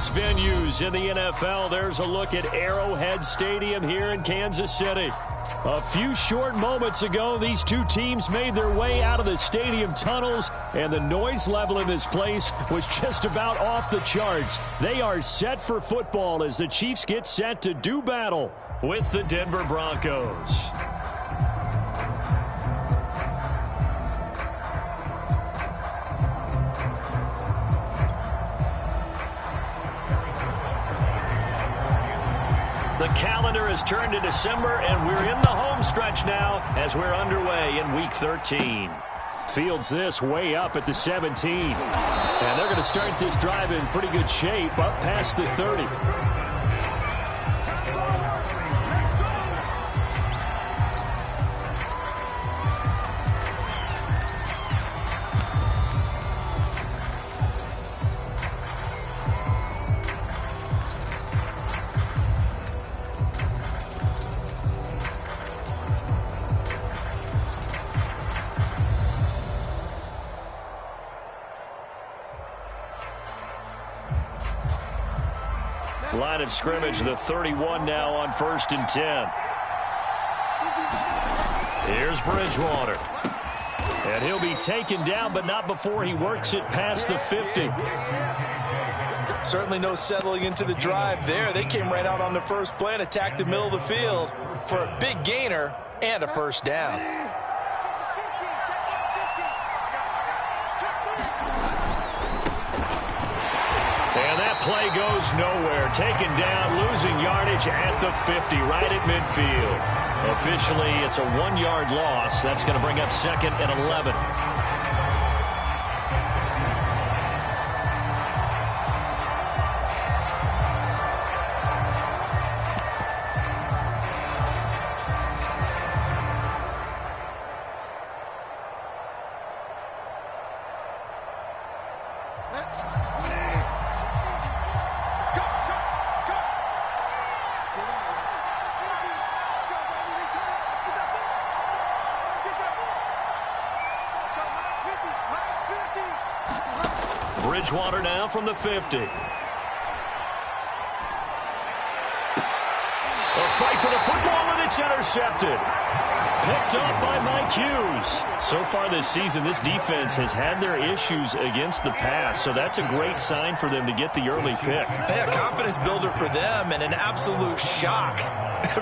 most venues in the NFL, there's a look at Arrowhead Stadium here in Kansas City. A few short moments ago, these two teams made their way out of the stadium tunnels, and the noise level in this place was just about off the charts. They are set for football as the Chiefs get set to do battle with the Denver Broncos. The calendar has turned to December, and we're in the home stretch now as we're underway in Week 13. Fields this way up at the 17. And they're going to start this drive in pretty good shape up past the 30. Line of scrimmage, the 31 now on 1st and 10. Here's Bridgewater. And he'll be taken down, but not before he works it past the 50. Certainly no settling into the drive there. They came right out on the first play and attacked the middle of the field for a big gainer and a first down. And that play goes nowhere. Taken down, losing yardage at the 50, right at midfield. Officially, it's a 1-yard loss. That's going to bring up 2nd and 11. Bridgewater now from the 50. A fight for the football, and it's intercepted. Picked up by Mike Hughes. So far this season, this defense has had their issues against the pass, so that's a great sign for them to get the early pick. A confidence builder for them and an absolute shock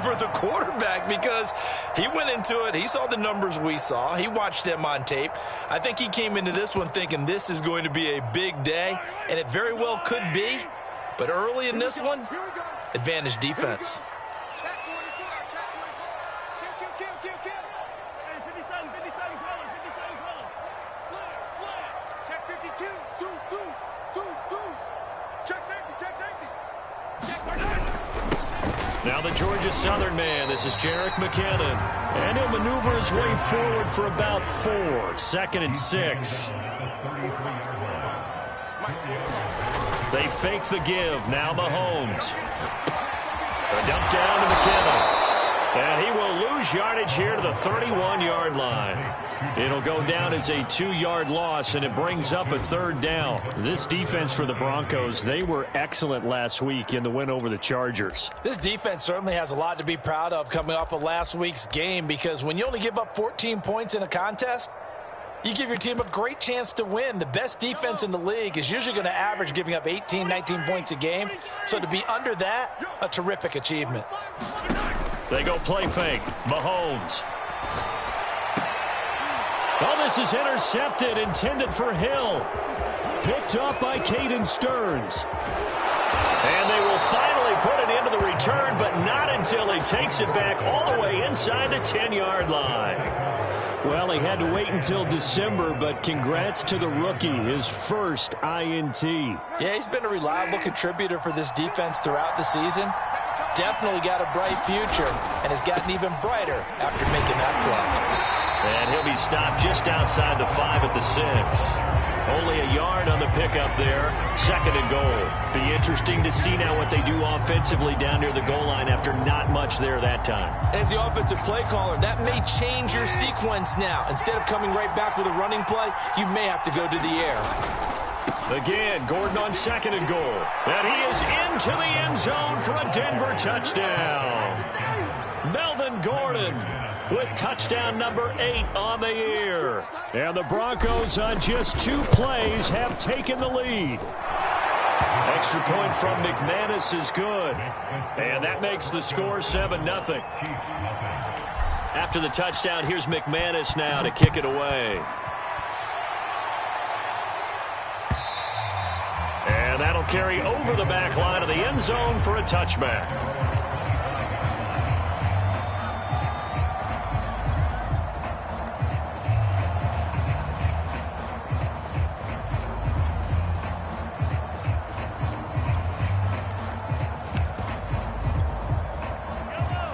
for the quarterback because he went into it. He saw the numbers we saw. He watched them on tape. I think he came into this one thinking this is going to be a big day, and it very well could be. But early in this one, advantage defense. Now the Georgia Southern man, this is Jerick McKinnon. And he'll maneuver his way forward for about 4. 2nd and 6. They fake the give. Now Mahomes. A dump down to McKinnon. And he will lose yardage here to the 31-yard line. It'll go down as a 2-yard loss, and it brings up a 3rd down. This defense for the Broncos, they were excellent last week in the win over the Chargers. This defense certainly has a lot to be proud of coming off of last week's game, because when you only give up 14 points in a contest, you give your team a great chance to win. The best defense in the league is usually going to average giving up 18, 19 points a game. So to be under that, a terrific achievement. They go play fake. Mahomes. Oh, this is intercepted, intended for Hill. Picked up by Caden Stearns. And they will finally put it into the return, but not until he takes it back all the way inside the 10-yard line. Well, he had to wait until December, but congrats to the rookie, his first INT. Yeah, he's been a reliable contributor for this defense throughout the season. Definitely got a bright future and has gotten even brighter after making that play. And he'll be stopped just outside the 5 at the 6. Only a yard on the pickup there. 2nd and goal. Be interesting to see now what they do offensively down near the goal line after not much there that time. As the offensive play caller, that may change your sequence now. Instead of coming right back with a running play, you may have to go to the air. Again, Gordon on 2nd and goal. And he is into the end zone for a Denver touchdown. Melvin Gordon with touchdown number 8 on the year. And the Broncos on just 2 plays have taken the lead. Extra point from McManus is good. And that makes the score 7-0. After the touchdown, here's McManus now to kick it away. And that'll carry over the back line of the end zone for a touchback.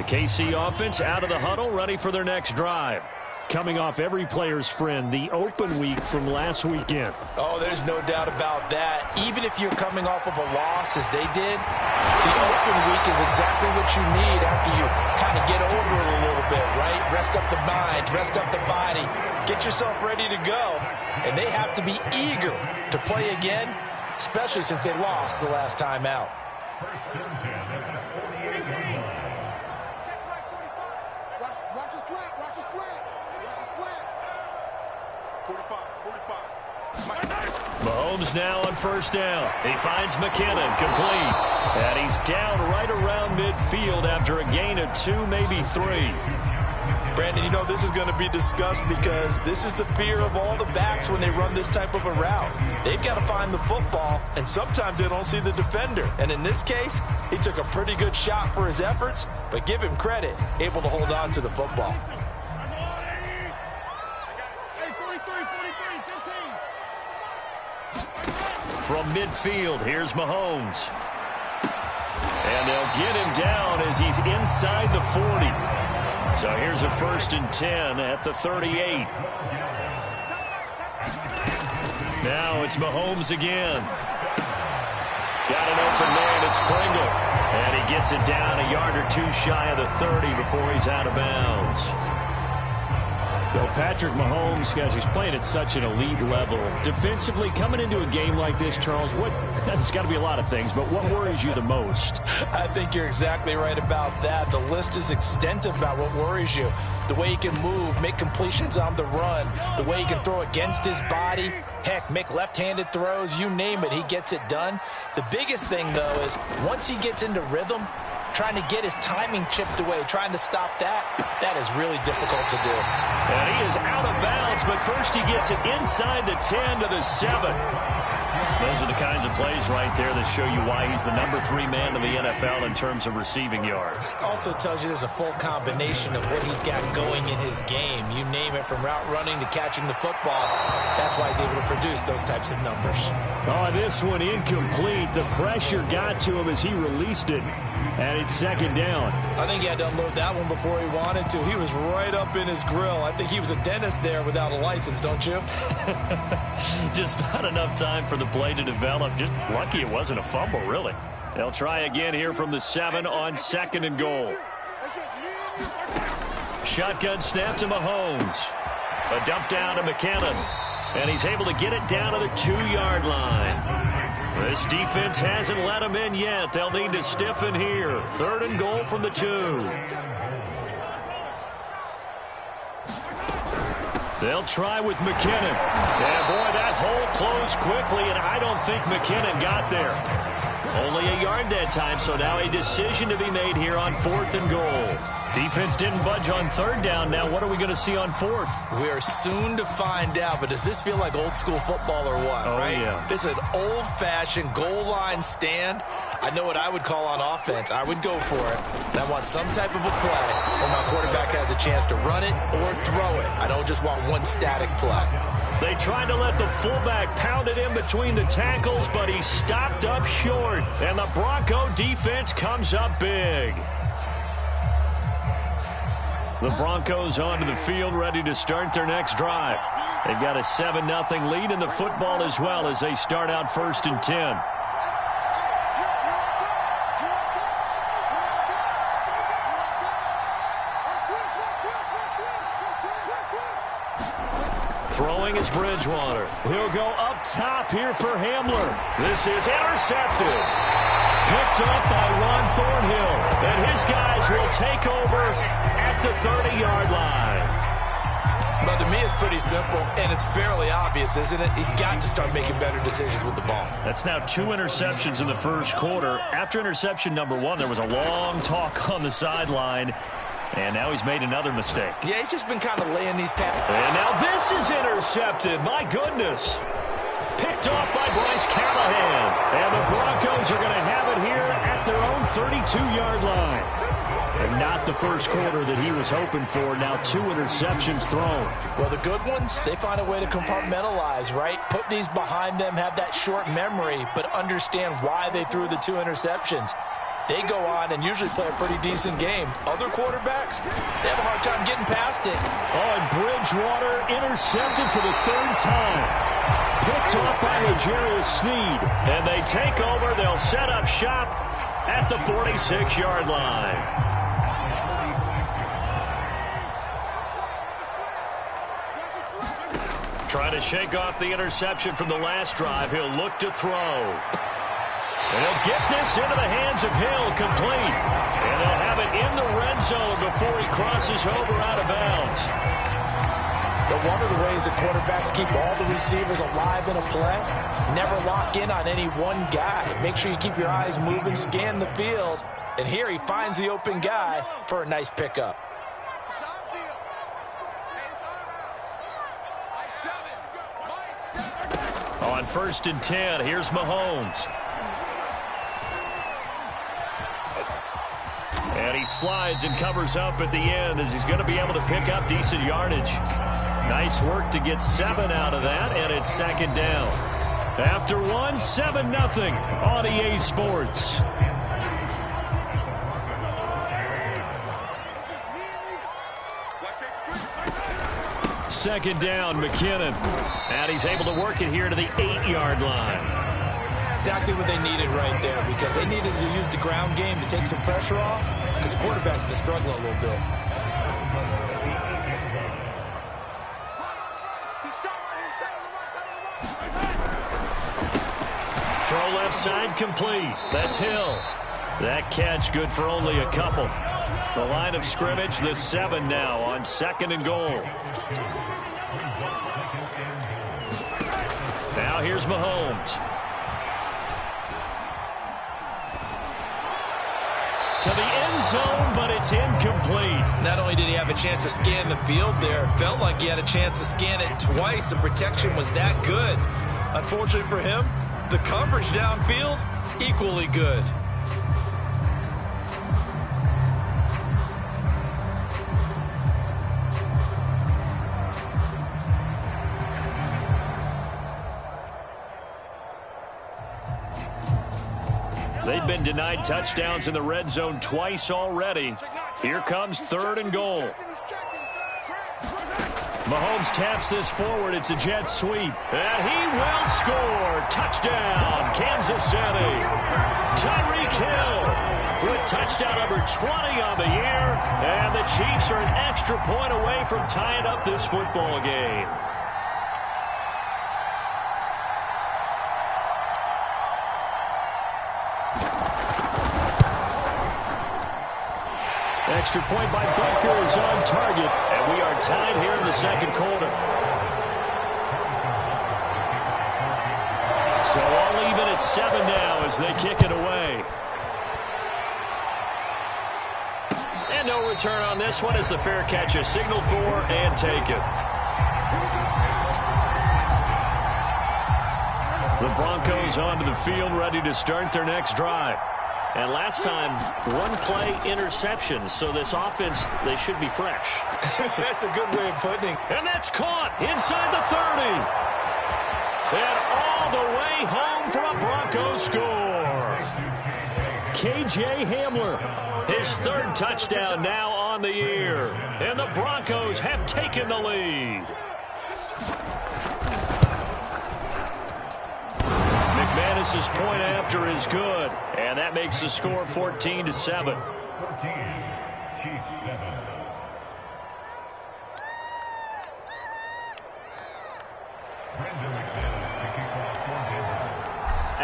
KC offense out of the huddle, ready for their next drive. Coming off every player's friend, the open week from last weekend. Oh, there's no doubt about that. Even if you're coming off of a loss, as they did, the open week is exactly what you need after you kind of get over it a little bit, right? Rest up the mind, rest up the body, get yourself ready to go. And they have to be eager to play again, especially since they lost the last time out. Mahomes now on 1st down. He finds McKinnon, complete. And he's down right around midfield after a gain of 2, maybe 3. Brandon, you know, this is going to be discussed because this is the fear of all the backs when they run this type of a route. They've got to find the football, and sometimes they don't see the defender. And in this case, he took a pretty good shot for his efforts, but give him credit, able to hold on to the football. From midfield, here's Mahomes. And they'll get him down as he's inside the 40. So here's a 1st and 10 at the 38. Now it's Mahomes again. Got an open man, it's Pringle. And he gets it down a yard or 2 shy of the 30 before he's out of bounds. Well, Patrick Mahomes, guys, he's playing at such an elite level. Defensively, coming into a game like this, Charles, there's got to be a lot of things, but what worries you the most? I think you're exactly right about that. The list is extensive about what worries you. The way he can move, make completions on the run, the way he can throw against his body, heck, make left-handed throws, you name it, he gets it done. The biggest thing, though, is once he gets into rhythm, trying to get his timing chipped away, trying to stop that, that is really difficult to do. And he is out of bounds, but first he gets it inside the 10 to the 7. Those are the kinds of plays right there that show you why he's the number 3 man in the NFL in terms of receiving yards. Also tells you there's a full combination of what he's got going in his game. You name it, from route running to catching the football. That's why he's able to produce those types of numbers. Oh, this one incomplete. The pressure got to him as he released it, and it's 2nd down. I think he had to unload that one before he wanted to. He was right up in his grill. I think he was a dentist there without a license, don't you? Just not enough time for the play to develop. Just lucky it wasn't a fumble, really. They'll try again here from the 7 on 2nd and goal. Shotgun snap to Mahomes. A dump down to McKinnon. And he's able to get it down to the 2-yard line. This defense hasn't let him in yet. They'll need to stiffen here. 3rd and goal from the 2. They'll try with McKinnon. And boy, that hole closed quickly, and I don't think McKinnon got there. Only a yard that time, so now a decision to be made here on 4th and goal. Defense didn't budge on 3rd down. Now what are we going to see on 4th? We are soon to find out, but does this feel like old school football or what, right? Yeah. This is an old-fashioned goal line stand. I know what I would call on offense. I would go for it. And I want some type of a play where my quarterback has a chance to run it or throw it. I don't just want one static play. They tried to let the fullback pound it in between the tackles, but he stopped up short. And the Bronco defense comes up big. The Broncos onto the field, ready to start their next drive. They've got a 7-0 lead in the football as well as they start out 1st and 10. Throwing is Bridgewater. He'll go up top here for Hamler. This is intercepted. Picked up by Ron Thornhill. And his guys will take over at the 30-yard line. But to me, it's pretty simple, and it's fairly obvious, isn't it? He's got to start making better decisions with the ball. That's now 2 interceptions in the first quarter. After interception number 1, there was a long talk on the sideline, and now he's made another mistake. Yeah, he's just been kind of laying these passes. And now this is intercepted. My goodness. Picked off by Bryce Callahan. And the Broncos are going to have it here at their own 32-yard line. And not the first quarter that he was hoping for. Now 2 interceptions thrown. Well, the good ones, they find a way to compartmentalize, right? Put these behind them, have that short memory, but understand why they threw the 2 interceptions. They go on and usually play a pretty decent game. Other quarterbacks, they have a hard time getting past it. Oh, and Bridgewater intercepted for the 3rd time. Picked off by L'Jarius Sneed. And they take over. They'll set up shop at the 46-yard line. Trying to shake off the interception from the last drive. He'll look to throw. And he'll get this into the hands of Hill, complete. And they'll have it in the red zone before he crosses over out of bounds. But one of the ways that quarterbacks keep all the receivers alive in a play, never lock in on any one guy. Make sure you keep your eyes moving, scan the field. And here he finds the open guy for a nice pickup. On 1st and 10, here's Mahomes. And he slides and covers up at the end as he's going to be able to pick up decent yardage. Nice work to get 7 out of that, and it's 2nd down. After 1, 7-0 on EA Sports. Second down, McKinnon. And he's able to work it here to the 8-yard line. Exactly what they needed right there, because they needed to use the ground game to take some pressure off, because the quarterback's been struggling a little bit. Throw left side complete. That's Hill. That catch good for only a couple. The line of scrimmage, the 7 now on 2nd and goal. Now here's Mahomes. To the end zone, but it's incomplete. Not only did he have a chance to scan the field there, it felt like he had a chance to scan it twice. The protection was that good. Unfortunately for him, the coverage downfield, equally good. They've been denied touchdowns in the red zone twice already. Here comes 3rd and goal. Mahomes taps this forward. It's a jet sweep. And he will score. Touchdown, Kansas City. Tyreek Hill with touchdown number 20 on the year. And the Chiefs are an extra point away from tying up this football game. Extra point by Baker is on target, and we are tied here in the 2nd quarter. So all even at 7 now as they kick it away. And no return on this one as the fair catch is signaled for and taken. The Broncos onto the field ready to start their next drive. And last time, 1-play interception, so this offense, they should be fresh. That's a good way of putting it. And that's caught inside the 30. And all the way home for a Broncos score. KJ Hamler, his 3rd touchdown now on the year. And the Broncos have taken the lead. McManus's point after is good, and that makes the score 14-7.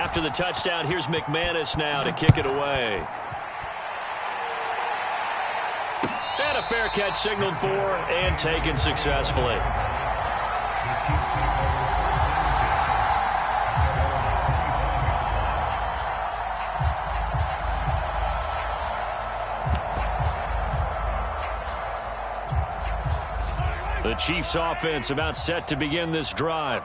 After the touchdown, here's McManus now to kick it away. And a fair catch signaled for and taken successfully. The Chiefs offense about set to begin this drive.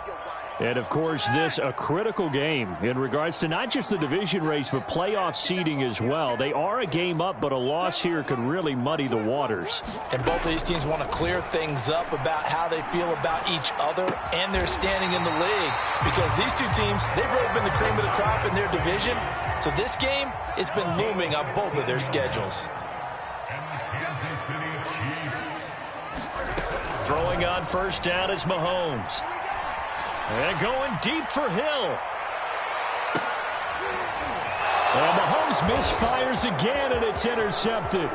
And, of course, this a critical game in regards to not just the division race, but playoff seeding as well. They are a game up, but a loss here could really muddy the waters. And both of these teams want to clear things up about how they feel about each other and their standing in the league. Because these two teams, they've really been the cream of the crop in their division. So this game, it's been looming on both of their schedules. Throwing on first down is Mahomes. And going deep for Hill. Well, Mahomes misfires again, and it's intercepted.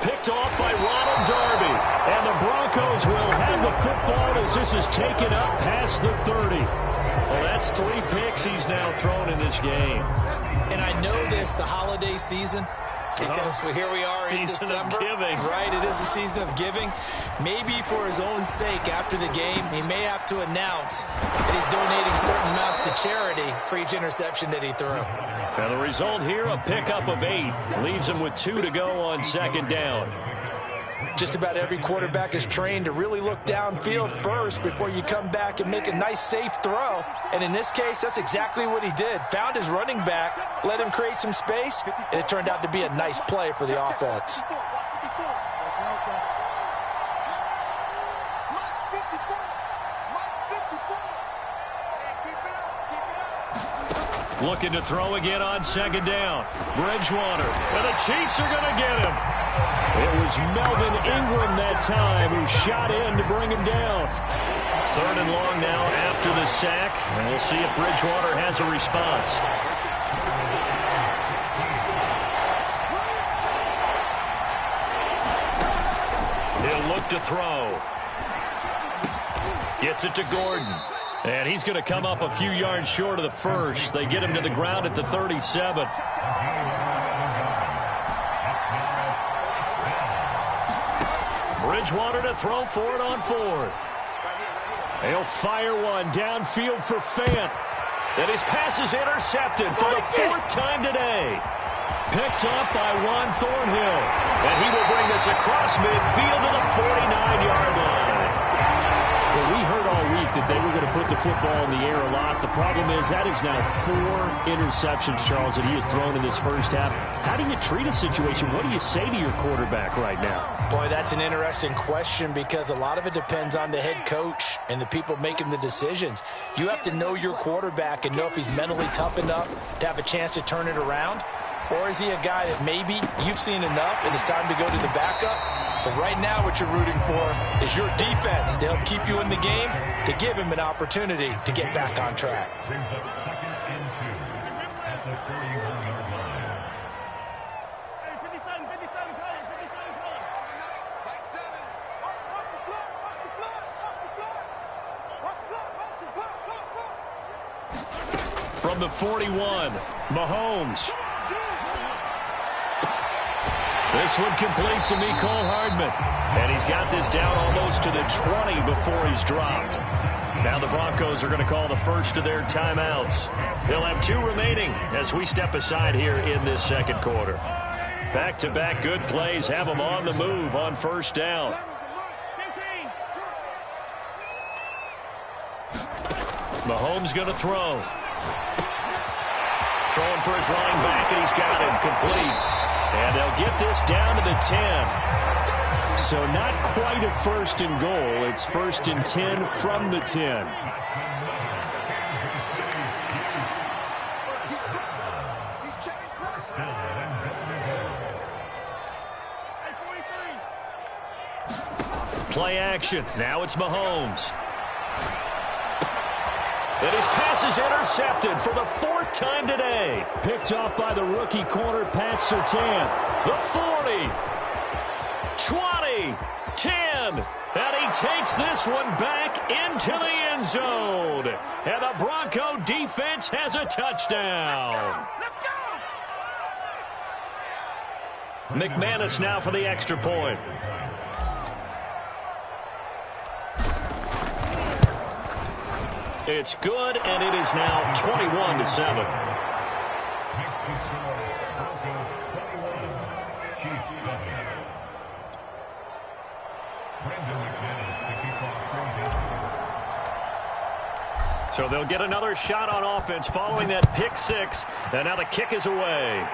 Picked off by Ronald Darby. And the Broncos will have the football as this is taken up past the 30. Well, that's 3 picks he's now thrown in this game. And I know this, the holiday season, because here we are in December. Giving. Right, it is a season of giving. Maybe for his own sake after the game, he may have to announce that he's donating certain amounts to charity for each interception that he threw. Now the result here, a pickup of 8. Leaves him with 2 to go on second down. Just about every quarterback is trained to really look downfield first before you come back and make a nice, safe throw. And in this case, that's exactly what he did. Found his running back, let him create some space, and it turned out to be a nice play for the offense. Looking to throw again on second down. Bridgewater. And the Chiefs are going to get him. It was Melvin Ingram that time who shot in to bring him down. 3rd and long now after the sack. And we'll see if Bridgewater has a response. He'll look to throw. Gets it to Gordon. And he's going to come up a few yards short of the first. They get him to the ground at the 37. Bridgewater to throw for it on 4th. He'll fire one downfield for Fant. And his pass is intercepted for the 4th time today. Picked up by Juan Thornhill. And he will bring this across midfield to the 49-yard line. Well, we heard all week that they were going to put the football in the air a lot. The problem is that is now 4 interceptions, Charles, that he has thrown in this first half. How do you treat a situation? What do you say to your quarterback right now? Boy, that's an interesting question because a lot of it depends on the head coach and the people making the decisions. You have to know your quarterback and know if he's mentally tough enough to have a chance to turn it around. Or is he a guy that maybe you've seen enough and it's time to go to the backup? But right now what you're rooting for is your defense to help keep you in the game, to give him an opportunity to get back on track. From the 41, Mahomes. This one complete to Mecole Hardman. And he's got this down almost to the 20 before he's dropped. Now the Broncos are going to call the first of their timeouts. They'll have 2 remaining as we step aside here in this second quarter. Back-to-back good plays have them on the move on first down. Mahomes going to throw. Throwing for his running back, and he's got him complete. And they'll get this down to the 10. So not quite a 1st and goal. It's 1st and 10 from the 10. Play action. Now it's Mahomes. And his pass is intercepted for the 4th time today. Picked off by the rookie corner, Pat Surtain. The 40. 20. 10. And he takes this one back into the end zone. And the Bronco defense has a touchdown. McManus now for the extra point. It's good, and it is now 21-7. So they'll get another shot on offense following that pick six, and now the kick is away.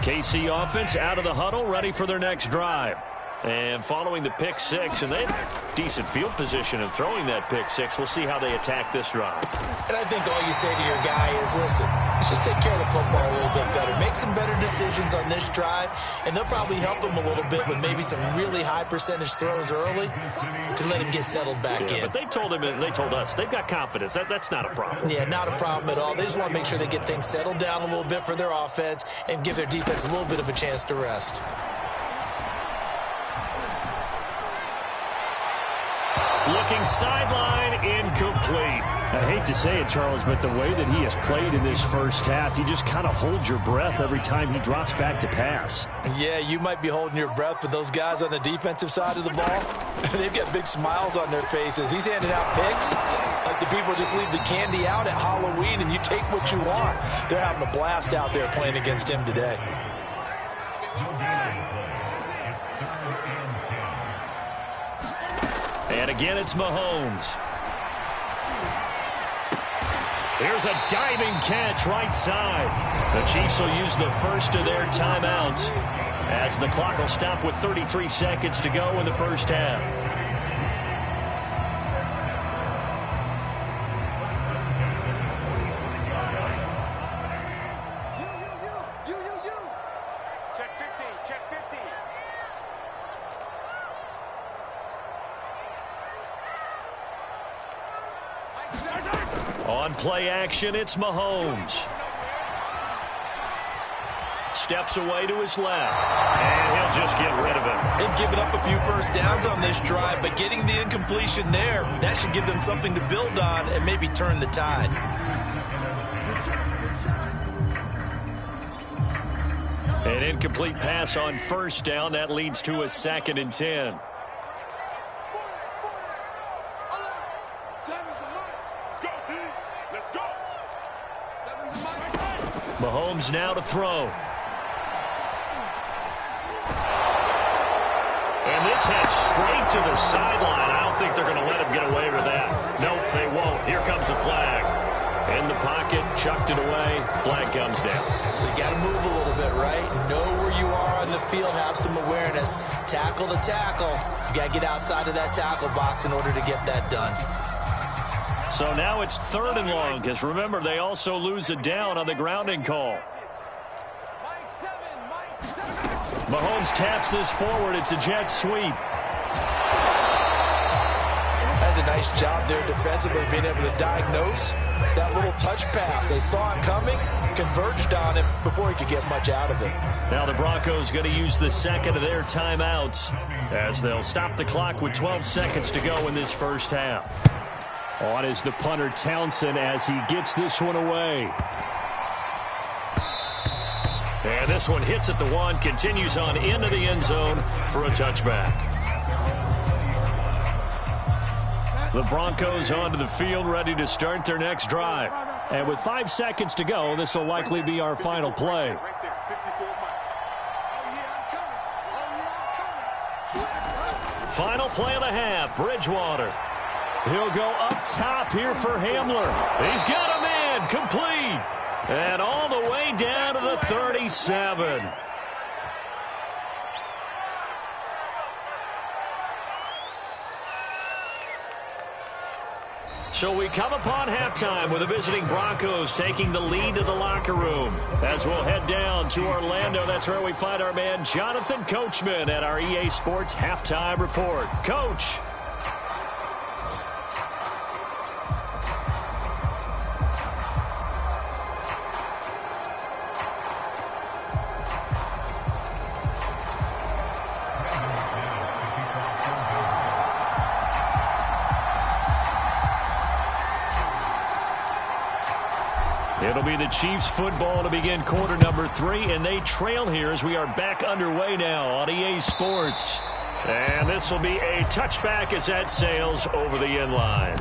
KC offense out of the huddle, ready for their next drive. And following the pick six, and they have decent field position in throwing that pick six. We'll see how they attack this drive. And I think all you say to your guy is, listen, let's just take care of the football a little bit better. Make some better decisions on this drive, and they'll probably help him a little bit with maybe some really high percentage throws early to let him get settled back in. But they told him, and they told us, they've got confidence. That's not a problem. Yeah, not a problem at all. They just want to make sure they get things settled down a little bit for their offense and give their defense a little bit of a chance to rest. Looking sideline, incomplete. I hate to say it, Charles, but the way that he has played in this first half, you just kind of hold your breath every time he drops back to pass. Yeah, you might be holding your breath, but those guys on the defensive side of the ball, they've got big smiles on their faces. He's handing out picks like the people just leave the candy out at Halloween and you take what you want. They're having a blast out there playing against him today. And again, it's Mahomes. Here's a diving catch right side. The Chiefs will use the first of their timeouts as the clock will stop with 33 seconds to go in the first half. On play action, it's Mahomes. Steps away to his left, and he'll just get rid of it. They've given up a few first downs on this drive, but getting the incompletion there, that should give them something to build on and maybe turn the tide. An incomplete pass on first down. That leads to a 2nd and 10. Mahomes now to throw. And this heads straight to the sideline. I don't think they're going to let him get away with that. Nope, they won't. Here comes the flag. In the pocket, chucked it away. Flag comes down. So you got to move a little bit, right? Know where you are on the field. Have some awareness. Tackle to tackle. You got to get outside of that tackle box in order to get that done. So now it's 3rd and long, because remember, they also lose a down on the grounding call. Mahomes taps this forward. It's a jet sweep. That's a nice job there defensively, being able to diagnose that little touch pass. They saw it coming, converged on him before he could get much out of it. Now the Broncos going to use the 2nd of their timeouts as they'll stop the clock with 12 seconds to go in this first half. On is the punter Townsend as he gets this one away. And this one hits at the 1, continues on into the end zone for a touchback. The Broncos onto the field, ready to start their next drive. And with 5 seconds to go, this will likely be our final play. Final play of the half, Bridgewater. He'll go up top here for Hamler. He's got a man, complete. And all the way down to the 37. So we come upon halftime with the visiting Broncos taking the lead to the locker room. As we'll head down to Orlando, that's where we find our man Jonathan Coachman at our EA Sports Halftime Report. Coach. It'll be the Chiefs football to begin quarter number 3, and they trail here as we are back underway now on EA Sports. And this will be a touchback as that sails over the end line.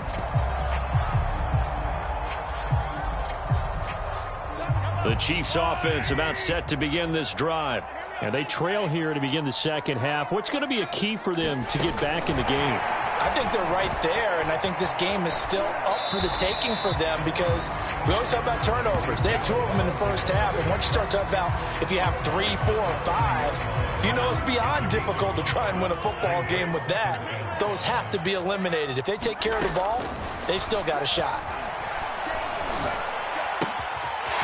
The Chiefs offense about set to begin this drive. And they trail here to begin the second half. What's going to be a key for them to get back in the game? I think they're right there, and I think this game is still up for the taking for them because we always talk about turnovers. They had 2 of them in the first half, and once you start talking about if you have 3, 4, or 5, you know it's beyond difficult to try and win a football game with that. Those have to be eliminated. If they take care of the ball, they've still got a shot.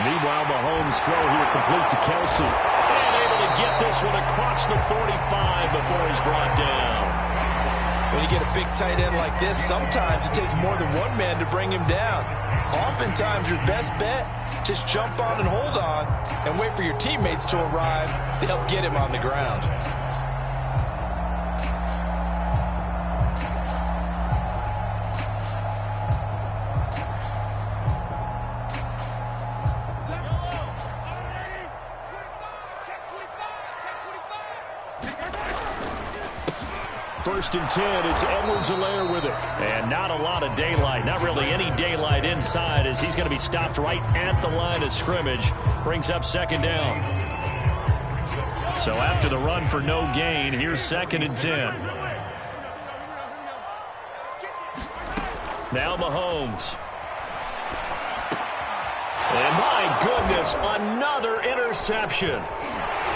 Meanwhile, Mahomes' throw here complete to Kelsey. And able to get this one across the 45 before he's brought down. When you get a big tight end like this, sometimes it takes more than one man to bring him down. Oftentimes, your best bet, just jump on and hold on and wait for your teammates to arrive to help get him on the ground. First and 10, it's Edwards-Helaire with it. And not a lot of daylight, not really any daylight inside as he's going to be stopped right at the line of scrimmage. Brings up second down. So after the run for no gain, here's second and 10. Now Mahomes. And my goodness, another interception.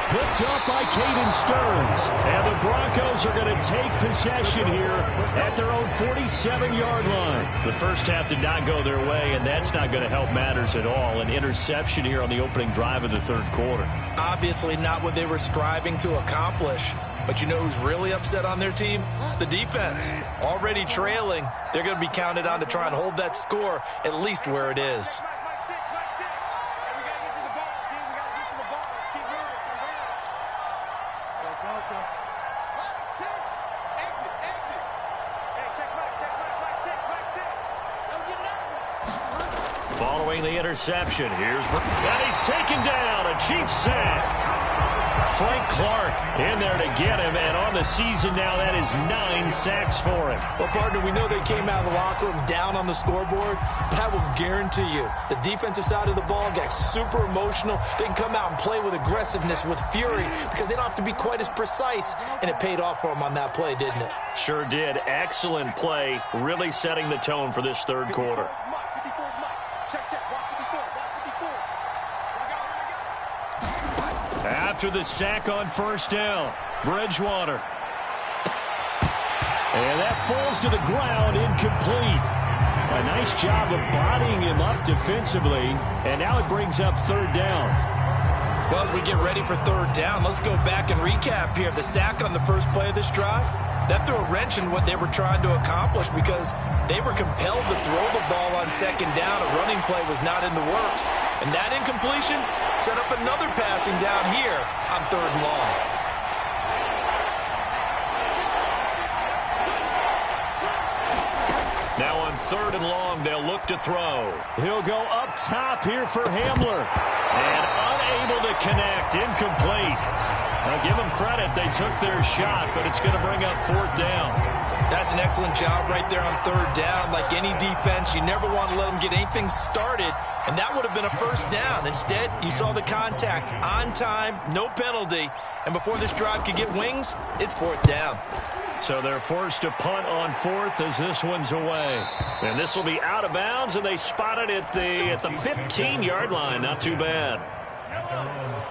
Picked up by Caden Stearns. And the Broncos are going to take possession here at their own 47-yard line. The first half did not go their way, and that's not going to help matters at all. An interception here on the opening drive of the third quarter. Obviously not what they were striving to accomplish. But you know who's really upset on their team? The defense. Already trailing. They're going to be counted on to try and hold that score at least where it is. Following the interception, and he's taken down, a Chiefs sack. Frank Clark in there to get him, and on the season now, that is 9 sacks for him. Well, partner, we know they came out of the locker room down on the scoreboard, but I will guarantee you the defensive side of the ball got super emotional. They can come out and play with aggressiveness, with fury, because they don't have to be quite as precise, and it paid off for them on that play, didn't it? Sure did. Excellent play, really setting the tone for this third quarter. After the sack on first down, Bridgewater. And that falls to the ground, incomplete. A nice job of bodying him up defensively, and now it brings up third down. Well, as we get ready for third down, let's go back and recap here. The sack on the first play of this drive, that threw a wrench in what they were trying to accomplish because they were compelled to throw the ball on second down. A running play was not in the works. And that incompletion set up another passing down here on third and long. Now on third and long, they'll look to throw. He'll go up top here for Hamler. And unable to connect, incomplete. Now give them credit, they took their shot, but it's going to bring up fourth down. That's an excellent job right there on third down. Like any defense, you never want to let them get anything started, and that would have been a first down. Instead, you saw the contact on time, no penalty, and before this drive could get wings, it's fourth down. So they're forced to punt on fourth as this one's away. And this will be out of bounds, and they spot it at the 15-yard line. Not too bad.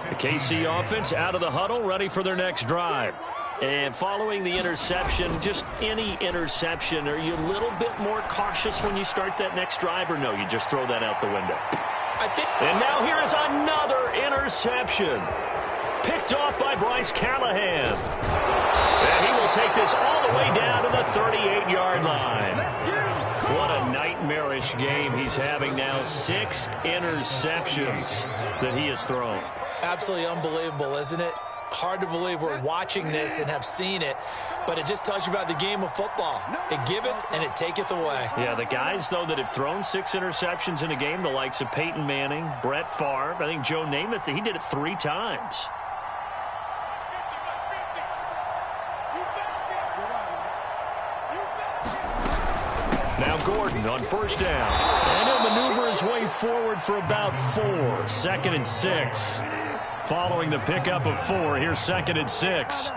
The KC offense out of the huddle, ready for their next drive. And following the interception, just any interception, are you a little bit more cautious when you start that next drive, or no, you just throw that out the window? And now here is another interception. Picked off by Bryce Callahan. And he will take this all the way down to the 38-yard line. What a nightmarish game he's having now. 6 interceptions that he has thrown. Absolutely unbelievable, isn't it? Hard to believe we're watching this and have seen it, but it just tells you about the game of football. It giveth and it taketh away. Yeah, the guys, though, that have thrown 6 interceptions in a game, the likes of Peyton Manning, Brett Favre, I think Joe Namath, he did it 3 times. Now Gordon on first down. And he'll maneuver his way forward for about 4. 2nd and 6. Following the pickup of 4, here's 2nd and 6.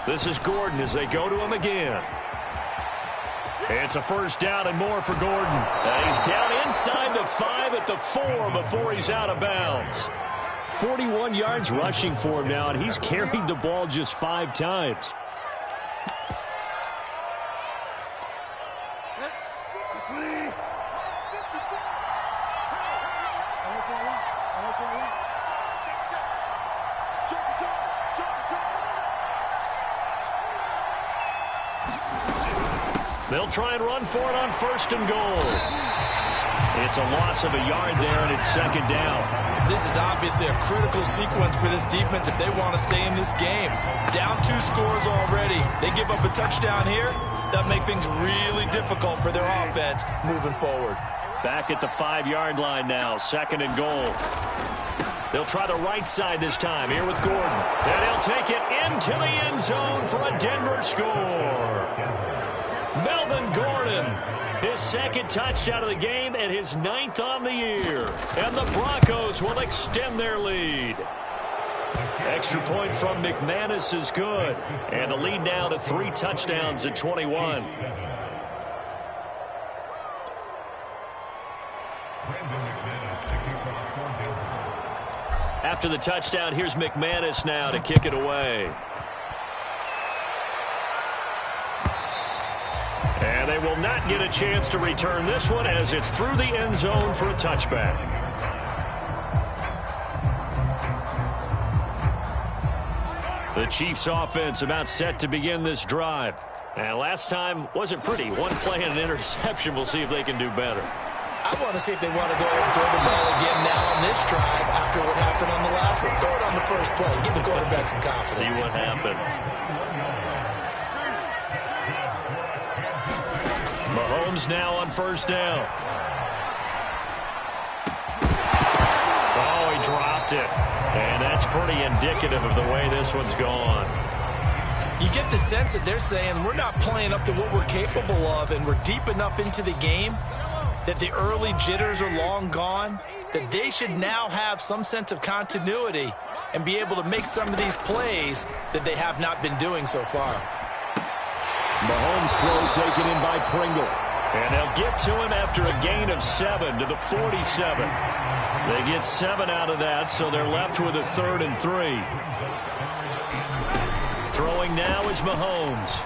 This is Gordon as they go to him again. It's a first down and more for Gordon. He's down inside the 5 at the 4 before he's out of bounds. 41 yards rushing for him now, and he's carried the ball just 5 times. They'll try and run for it on 1st and goal. It's a loss of a yard there, and it's 2nd down. This is obviously a critical sequence for this defense if they want to stay in this game. Down 2 scores already. They give up a touchdown here. That'll make things really difficult for their offense moving forward. Back at the 5-yard line now, 2nd and goal. They'll try the right side this time, here with Gordon. And he'll take it into the end zone for a Denver score. Melvin Gordon, his 2nd touchdown of the game and his 9th on the year. And the Broncos will extend their lead. Extra point from McManus is good. And the lead now to 3 touchdowns at 21. After the touchdown, here's McManus now to kick it away. And they will not get a chance to return this one as it's through the end zone for a touchback. The Chiefs offense about set to begin this drive. And last time wasn't pretty. 1 play and an interception. We'll see if they can do better. I want to see if they want to go ahead and throw the ball again now on this drive after what happened on the last one. Throw it on the first play. Give the quarterback some confidence. See what happens. Mahomes now on first down. Oh, he dropped it. And that's pretty indicative of the way this one's gone. You get the sense that they're saying we're not playing up to what we're capable of, and we're deep enough into the game that the early jitters are long gone, that they should now have some sense of continuity and be able to make some of these plays that they have not been doing so far. Mahomes throw taken in by Pringle. And they'll get to him after a gain of 7 to the 47. They get 7 out of that, so they're left with a 3rd and 3. Throwing now is Mahomes.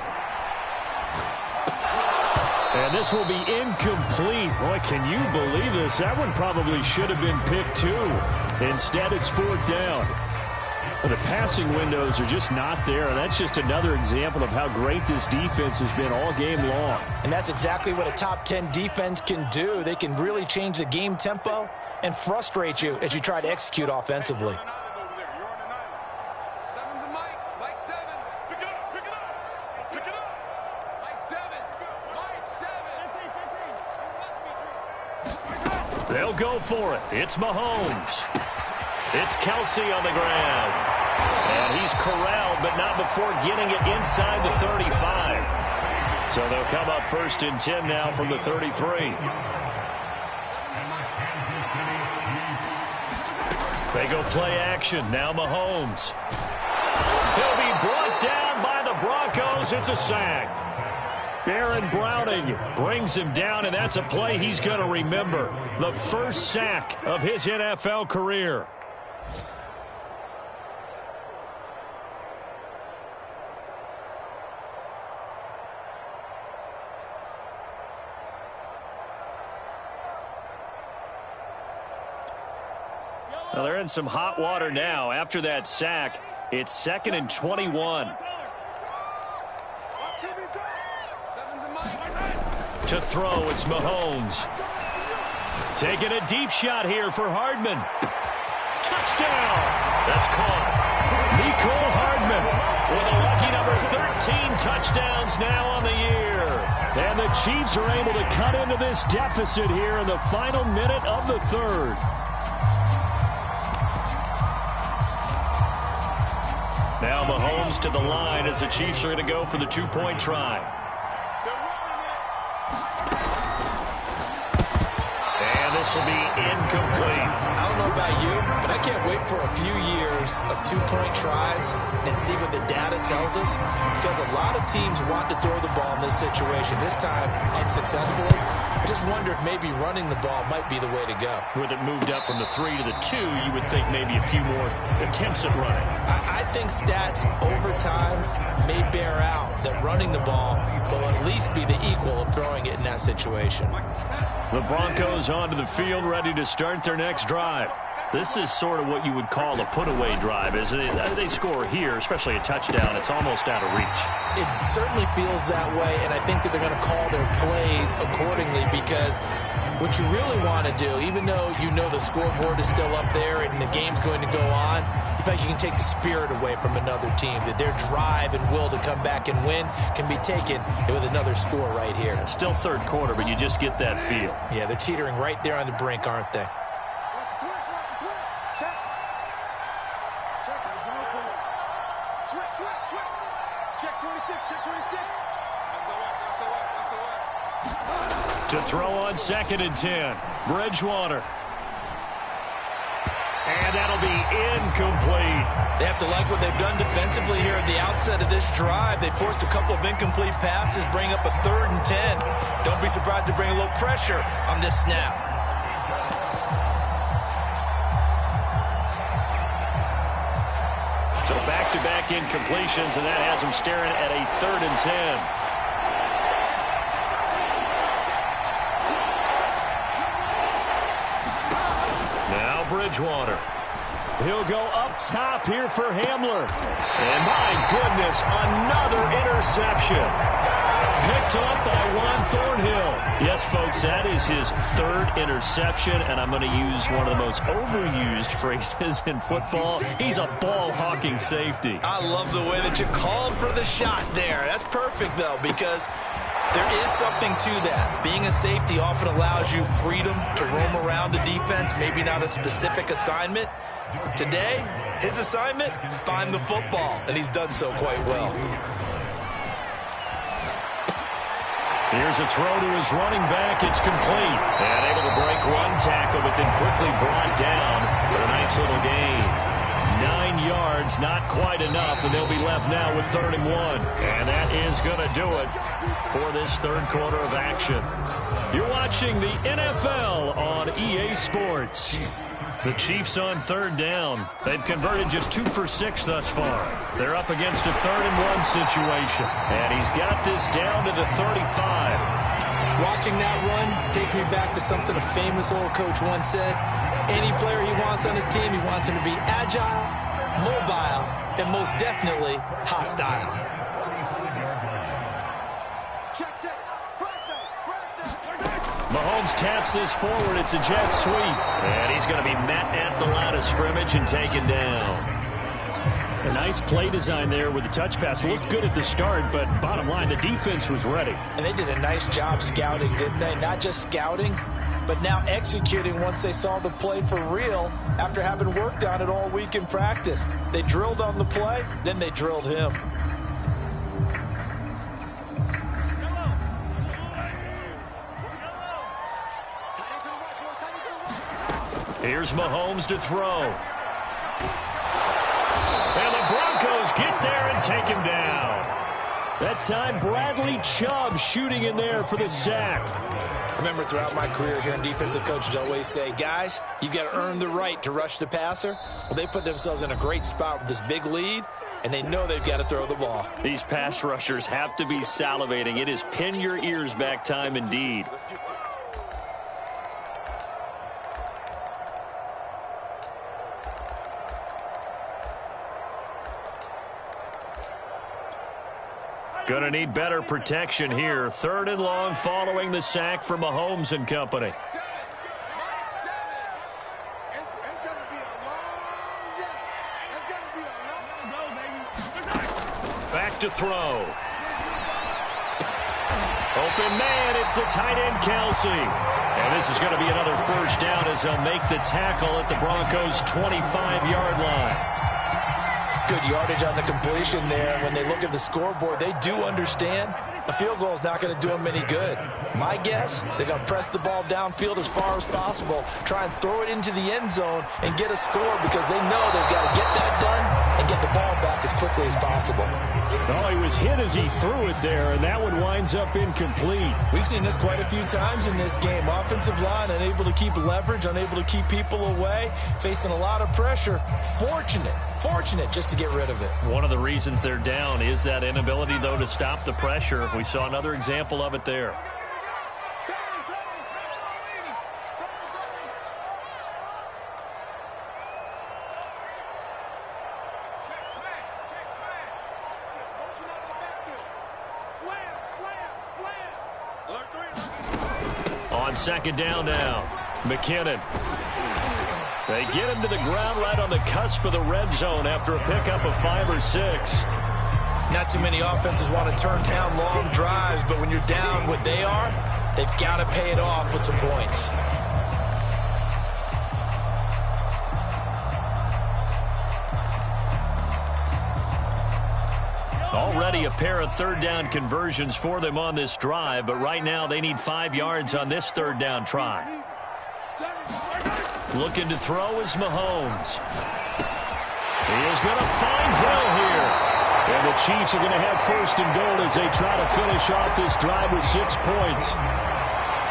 And this will be incomplete. Boy, can you believe this? That one probably should have been picked too. Instead, it's 4th down. Well, the passing windows are just not there. That's just another example of how great this defense has been all game long. And that's exactly what a top 10 defense can do. They can really change the game tempo and frustrate you as you try to execute offensively. They'll go for it. It's Mahomes. It's Kelsey on the ground. And he's corralled, but not before getting it inside the 35. So they'll come up 1st and 10 now from the 33. They go play action. Now Mahomes. He'll be brought down by the Broncos. It's a sack. Baron Browning brings him down, and that's a play he's going to remember. The first sack of his NFL career. Well, they're in some hot water now. After that sack, it's 2nd and 21. To throw, it's Mahomes. Taking a deep shot here for Hardman. Touchdown! That's caught. Mecole Hardman with a lucky number 13 touchdowns now on the year. And the Chiefs are able to cut into this deficit here in the final minute of the third. Now Mahomes to the line as the Chiefs are going to go for the two-point try. And this will be incomplete. I don't know about you, but I can't wait for a few years of two-point tries and see what the data tells us, because a lot of teams want to throw the ball in this situation, this time unsuccessfully. I just wonder if maybe running the ball might be the way to go. With it moved up from the 3 to the 2, you would think maybe a few more attempts at running. I think stats over time may bear out that running the ball will at least be the equal of throwing it in that situation. The Broncos onto the field, ready to start their next drive. This is sort of what you would call a put-away drive, isn't it? They score here, especially a touchdown. It's almost out of reach. It certainly feels that way, and I think that they're going to call their plays accordingly, because what you really want to do, even though you know the scoreboard is still up there and the game's going to go on, in fact, you can take the spirit away from another team, that their drive and will to come back and win can be taken with another score right here. Still third quarter, but you just get that feel. Yeah, they're teetering right there on the brink, aren't they? To throw on 2nd and 10. Bridgewater. And that'll be incomplete. They have to like what they've done defensively here at the outset of this drive. They forced a couple of incomplete passes, bring up a 3rd and 10. Don't be surprised to bring a little pressure on this snap. So back-to-back incompletions, and that has them staring at a 3rd and 10. Bridgewater. He'll go up top here for Hamler. And my goodness, another interception. Picked off by Juan Thornhill. Yes, folks, that is his 3rd interception, and I'm going to use one of the most overused phrases in football. He's a ball-hawking safety. I love the way that you called for the shot there. That's perfect, though, because there is something to that. Being a safety often allows you freedom to roam around the defense, maybe not a specific assignment. Today, his assignment, find the football, and he's done so quite well. Here's a throw to his running back. It's complete. And able to break one tackle, but then quickly brought down with a nice little gain. 9 yards, not quite enough, and they'll be left now with 3rd and 1. And that is going to do it for this third quarter of action. You're watching the NFL on EA Sports. The Chiefs on 3rd down. They've converted just 2 for 6 thus far. They're up against a 3rd and 1 situation. And he's got this down to the 35. Watching that run takes me back to something a famous old coach once said. Any player he wants on his team, he wants him to be agile, mobile, and most definitely hostile. Mahomes taps this forward. It's a jet sweep. And he's going to be met at the line of scrimmage and taken down. A nice play design there with the touch pass. Looked good at the start, but bottom line, the defense was ready. And they did a nice job scouting, didn't they? Not just scouting, but now executing once they saw the play for real after having worked on it all week in practice. They drilled on the play, then they drilled him. Here's Mahomes to throw. And the Broncos get there and take him down. That time, Bradley Chubb shooting in there for the sack. I remember throughout my career hearing defensive coaches always say, guys, you got to earn the right to rush the passer. Well, they put themselves in a great spot with this big lead, and they know they've got to throw the ball. These pass rushers have to be salivating. It is pin your ears back time indeed. Gonna need better protection here. 3rd and long following the sack for Mahomes and company. Back to throw. Open man, it's the tight end Kelsey. And this is going to be another first down as they'll make the tackle at the Broncos' 25-yard line. Good yardage on the completion there. When they look at the scoreboard, they do understand a field goal is not going to do them any good. My guess, they're going to press the ball downfield as far as possible, try and throw it into the end zone and get a score because they know they've got to get that done and get the ball back as quickly as possible. Oh, he was hit as he threw it there, and that one winds up incomplete. We've seen this quite a few times in this game. Offensive line unable to keep leverage, unable to keep people away, facing a lot of pressure. Fortunate just to get rid of it. One of the reasons they're down is that inability, though, to stop the pressure. We saw another example of it there. On 2nd down now, McKinnon. They get him to the ground right on the cusp of the red zone after a pickup of 5 or 6. Not too many offenses want to turn down long drives, but when you're down what they are, they've got to pay it off with some points. Already a pair of 3rd down conversions for them on this drive, but right now they need 5 yards on this 3rd down try. Looking to throw is Mahomes. He is going to find Hill here. And the Chiefs are going to have 1st and goal as they try to finish off this drive with 6 points.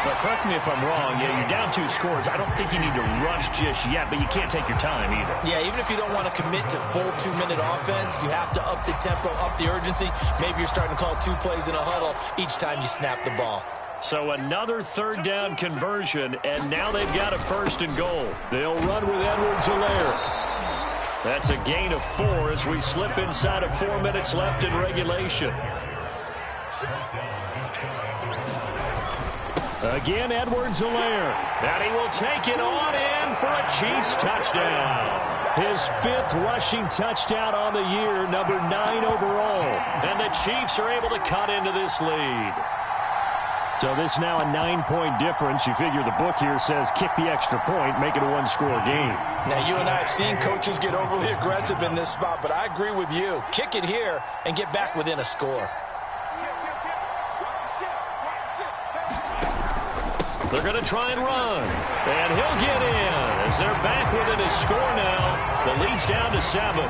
But correct me if I'm wrong. Yeah, you're down 2 scores. I don't think you need to rush just yet, but you can't take your time either. Yeah, even if you don't want to commit to full 2-minute offense, you have to up the tempo, up the urgency. Maybe you're starting to call 2 plays in a huddle each time you snap the ball. So another 3rd down conversion, and now they've got a 1st and goal. They'll run with Edwards-Helaire. That's a gain of 4 as we slip inside of 4 minutes left in regulation. Again, Edwards-Helaire. And he will take it on in for a Chiefs touchdown. His 5th rushing touchdown on the year, number 9 overall. And the Chiefs are able to cut into this lead. So this now a 9-point difference. You figure the book here says kick the extra point, make it a 1-score game. Now, you and I have seen coaches get overly aggressive in this spot, but I agree with you. Kick it here and get back within a score. They're going to try and run. And he'll get in as they're back within a score now. The lead's down to 7.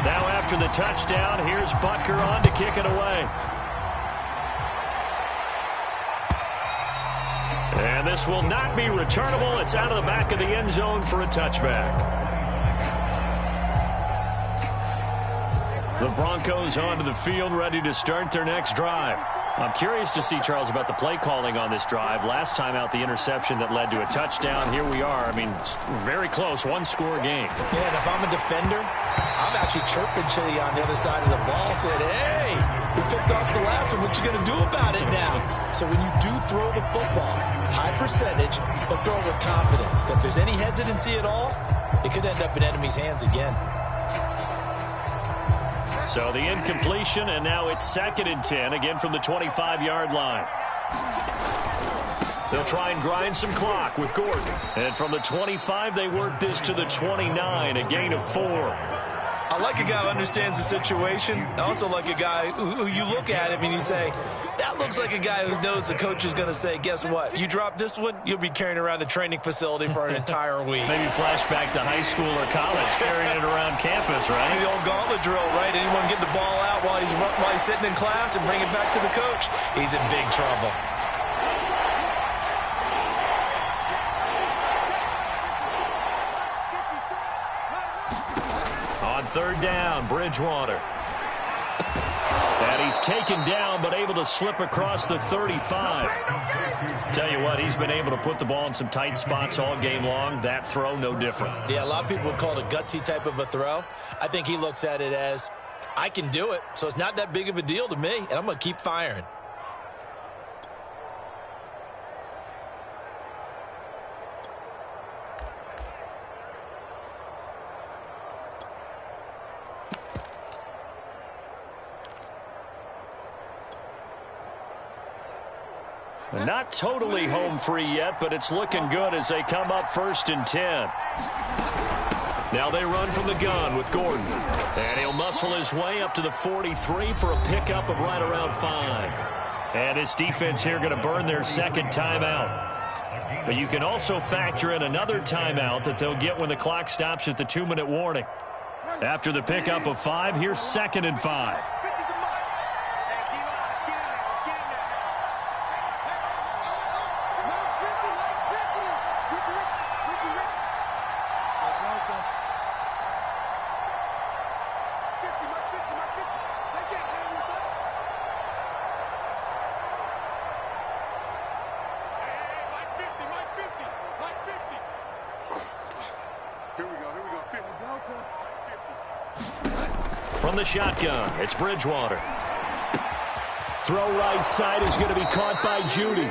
Now after the touchdown, here's Butker on to kick it away. And this will not be returnable. It's out of the back of the end zone for a touchback. The Broncos onto the field, ready to start their next drive. I'm curious to see, Charles, about the play calling on this drive. Last time out, the interception that led to a touchdown. Here we are. I mean, very close, 1-score game. Yeah, and if I'm a defender, I'm actually chirping to you on the other side of the ball, said, hey, we picked off the last one. What you going to do about it now? So when you do throw the football, high percentage, but throw it with confidence. Because if there's any hesitancy at all, it could end up in enemy's hands again. So the incompletion, and now it's 2nd and 10, again from the 25-yard line. They'll try and grind some clock with Gordon. And from the 25, they work this to the 29, a gain of 4. A I like a guy who understands the situation. I also like a guy who you look at him and you say, that looks like a guy who knows the coach is going to say, guess what? You drop this one, you'll be carrying around the training facility for an entire week. Maybe flashback to high school or college, carrying it around campus, right? The old gauntlet drill, right? Anyone get the ball out while he's sitting in class and bring it back to the coach? He's in big trouble. On third down, Bridgewater. And he's taken down, but able to slip across the 35. Tell you what, he's been able to put the ball in some tight spots all game long. That throw, no different. Yeah, a lot of people would call it a gutsy type of a throw. I think he looks at it as, I can do it, so it's not that big of a deal to me, and I'm going to keep firing. Not totally home free yet, but it's looking good as they come up 1st and 10. Now they run from the gun with Gordon. And he'll muscle his way up to the 43 for a pickup of right around 5. And his defense here going to burn their second timeout. But you can also factor in another timeout that they'll get when the clock stops at the 2-minute warning. After the pickup of 5, here's 2nd and 5. From the shotgun, it's Bridgewater. Throw right side is going to be caught by Judy.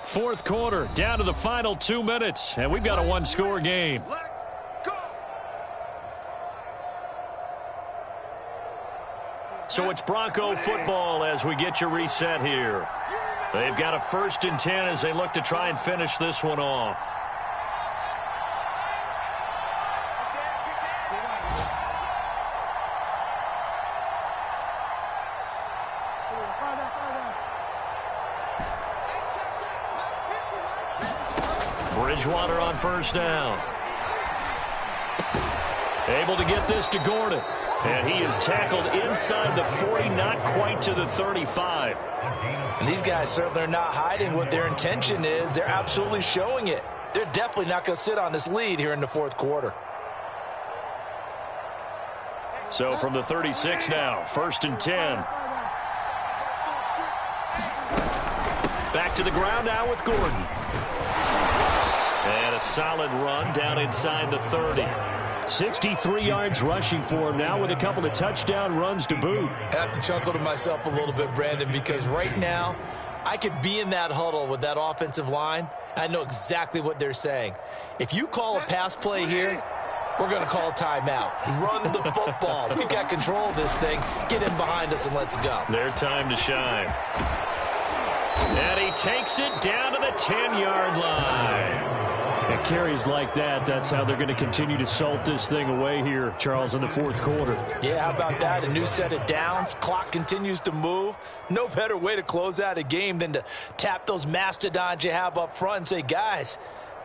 Fourth quarter, down to the final 2 minutes, and we've got a one-score game. So it's Bronco football as we get you reset here. They've got a 1st and 10 as they look to try and finish this one off. Bridgewater on 1st down. Able to get this to Gordon. And he is tackled inside the 40, not quite to the 35. And these guys certainly are not hiding what their intention is. They're absolutely showing it. They're definitely not going to sit on this lead here in the fourth quarter. So from the 36 now, 1st and 10. Back to the ground now with Gordon. And a solid run down inside the 30. 63 yards rushing for him now with a couple of touchdown runs to boot. I have to chuckle to myself a little bit, Brandon, because right now I could be in that huddle with that offensive line. I know exactly what they're saying. If you call a pass play here, we're going to call a timeout. Run the football. We've got control of this thing. Get in behind us and let's go. Their time to shine. And he takes it down to the 10-yard line. And carries like that, that's how they're going to continue to salt this thing away here, Charles, in the fourth quarter. Yeah, how about that? A new set of downs. Clock continues to move. No better way to close out a game than to tap those mastodons you have up front and say, guys,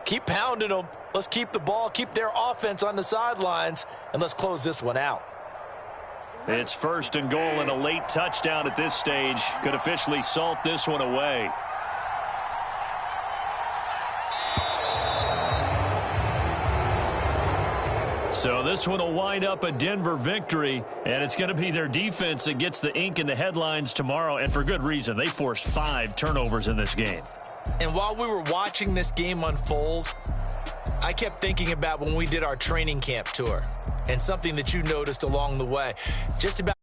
keep pounding them. Let's keep the ball, keep their offense on the sidelines, and let's close this one out. It's 1st and goal, and a late touchdown at this stage could officially salt this one away. So this one will wind up a Denver victory, and it's going to be their defense that gets the ink in the headlines tomorrow, and for good reason. They forced 5 turnovers in this game. And while we were watching this game unfold, I kept thinking about when we did our training camp tour and something that you noticed along the way. Just about